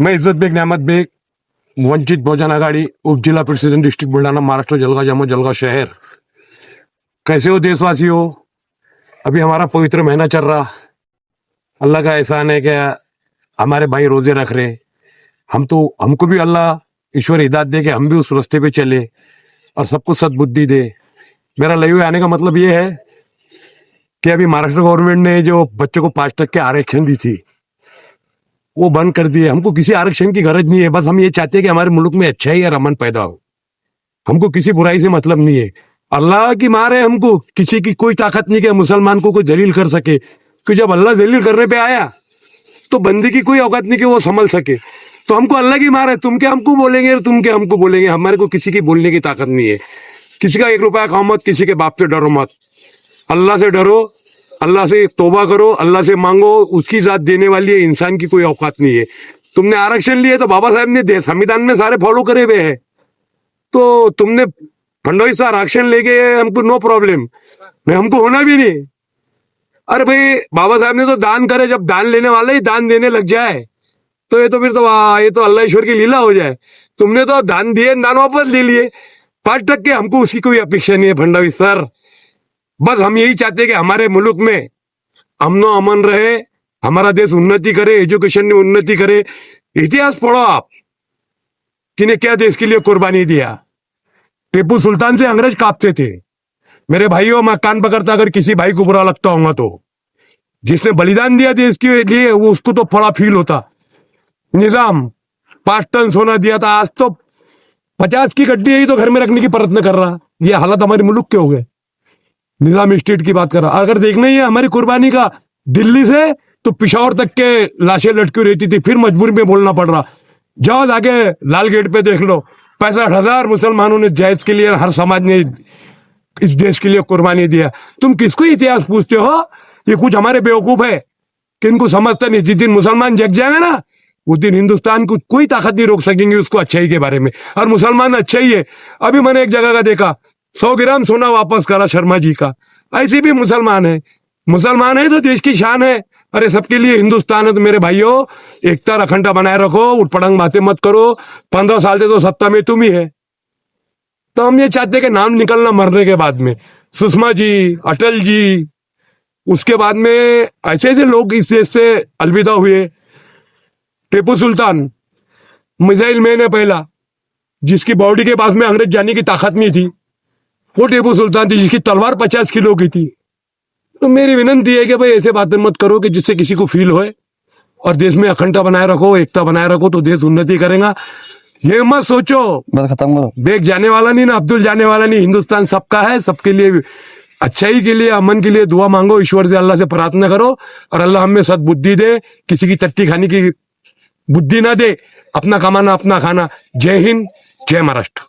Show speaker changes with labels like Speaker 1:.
Speaker 1: मैं इज्जत बेग नेमत बेग वंचित बहुजन आघाड़ी उप जिला प्रेसिडेंट डिस्ट्रिक्ट बुल्ढाना महाराष्ट्र जलगांव जामो जलगांव शहर। कैसे हो देशवासी हो? अभी हमारा पवित्र महीना चल रहा। अल्लाह का एहसान है कि हमारे भाई रोजे रख रहे। हमको भी अल्लाह ईश्वर हिदायत दे कि हम भी उस रास्ते पे चले और सबको सद्बुद्धि दे। मेरा लई हुए आने का मतलब ये है कि अभी महाराष्ट्र गवर्नमेंट ने जो बच्चों को 5% आरक्षण दी थी वो बंद कर दिए। हमको किसी आरक्षण की गरज नहीं है। बस हम ये चाहते हैं कि हमारे मुल्क में अच्छाई और अमन पैदा हो। हमको किसी बुराई से मतलब नहीं है। अल्लाह की मार है, हमको किसी की कोई ताकत नहीं कि मुसलमान को कोई जलील कर सके। कि जब अल्लाह जलील करने पे आया तो बंदी की कोई औकात नहीं कि वो संभल सके। तो हमको अल्लाह की मार है। तुम क्या हमको बोलेंगे, तुम क्या हमको बोलेंगे। हमारे को किसी की बोलने की ताकत नहीं है। किसी का 1 रुपया खाओ मत, किसी के बाप से डरो मत। अल्लाह से डरो, अल्लाह से तौबा करो, अल्लाह से मांगो। उसकी जात देने वाली है, इंसान की कोई औकात नहीं है। तुमने आरक्षण लिए तो बाबा साहब ने संविधान में सारे फॉलो करे हुए हैं। तो तुमने फडणवीस सर आरक्षण लेके हमको नो प्रॉब्लम, हमको होना भी नहीं। अरे भाई बाबा साहब ने तो दान करे, जब दान लेने वाला ही दान देने लग जाए तो ये तो फिर तो ये तो अल्लाह ईश्वर की लीला हो जाए। तुमने तो दान दिए, दान वापस ले लिए। 5% हमको उसकी कोई अपेक्षा नहीं है फडणवीस सर। बस हम यही चाहते हैं कि हमारे मुल्क में अमनो अमन रहे, हमारा देश उन्नति करे, एजुकेशन में उन्नति करे। इतिहास पढ़ो आप, किन्हें क्या देश के लिए कुर्बानी दिया। टीपू सुल्तान से अंग्रेज कांपते थे। मेरे भाइयों, मैं कान पकड़ता अगर किसी भाई को बुरा लगता होगा तो जिसने बलिदान दिया देश के लिए वो उसको तो बड़ा फील होता। निजाम 5 टन सोना दिया था, आज तो 50 की गड्डी ही तो घर में रखने की प्रयत्न कर रहा। ये हालत हमारे मुल्क के हो गए। निजाम स्टेट की बात कर रहा। अगर देखना ही है हमारी कुर्बानी का, दिल्ली से तो पिशावर तक के लाशें लटकी रहती थी, फिर मजबूरी में बोलना पड़ रहा। जाओ जाके लाल गेट पे देख लो, 65,000 मुसलमानों ने जैज के लिए, हर समाज ने इस देश के लिए कुर्बानी दिया। तुम किसको इतिहास पूछते हो? ये कुछ हमारे बेवकूफ है कि इनको समझते नहीं। जिस दिन मुसलमान जग जाएंगे ना, उस दिन हिंदुस्तान को कोई ताकत नहीं रोक सकेंगे उसको अच्छाई के बारे में। और मुसलमान अच्छा ही है। अभी मैंने एक जगह का देखा, 100 ग्राम सोना वापस करा शर्मा जी का। ऐसे भी मुसलमान है। मुसलमान है तो देश की शान है। अरे सबके लिए हिंदुस्तान है। तो मेरे भाइयों, एकता और अखंडता बनाए रखो, उठपटांग बातें मत करो। 15 साल से तो सत्ता में तुम ही है। तो हम ये चाहते हैं कि नाम निकलना मरने के बाद में, सुषमा जी, अटल जी, उसके बाद में ऐसे ऐसे लोग इस देश से अलविदा हुए। टीपू सुल्तान मिसाइल मैन है पहला, जिसकी बॉडी के पास में अंग्रेज जाने की ताकत नहीं थी, वो टीपू सुल्तान थी जिसकी तलवार 50 किलो की थी। तो मेरी विनती है कि भाई ऐसे बातें मत करो कि जिससे किसी को फील होए, और देश में अखंडता बनाए रखो, एकता बनाए रखो, तो देश उन्नति करेगा। ये मत सोचो
Speaker 2: बस खत्म करो।
Speaker 1: देख जाने वाला नहीं ना, अब्दुल जाने वाला नहीं। हिंदुस्तान सबका है, सबके लिए अच्छाई के लिए, अमन के लिए दुआ मांगो, ईश्वर से अल्लाह से प्रार्थना करो और अल्लाह हमें सद्बुद्धि दे, किसी की टट्टी खाने की बुद्धि ना दे, अपना कमाना अपना खाना। जय हिंद, जय महाराष्ट्र।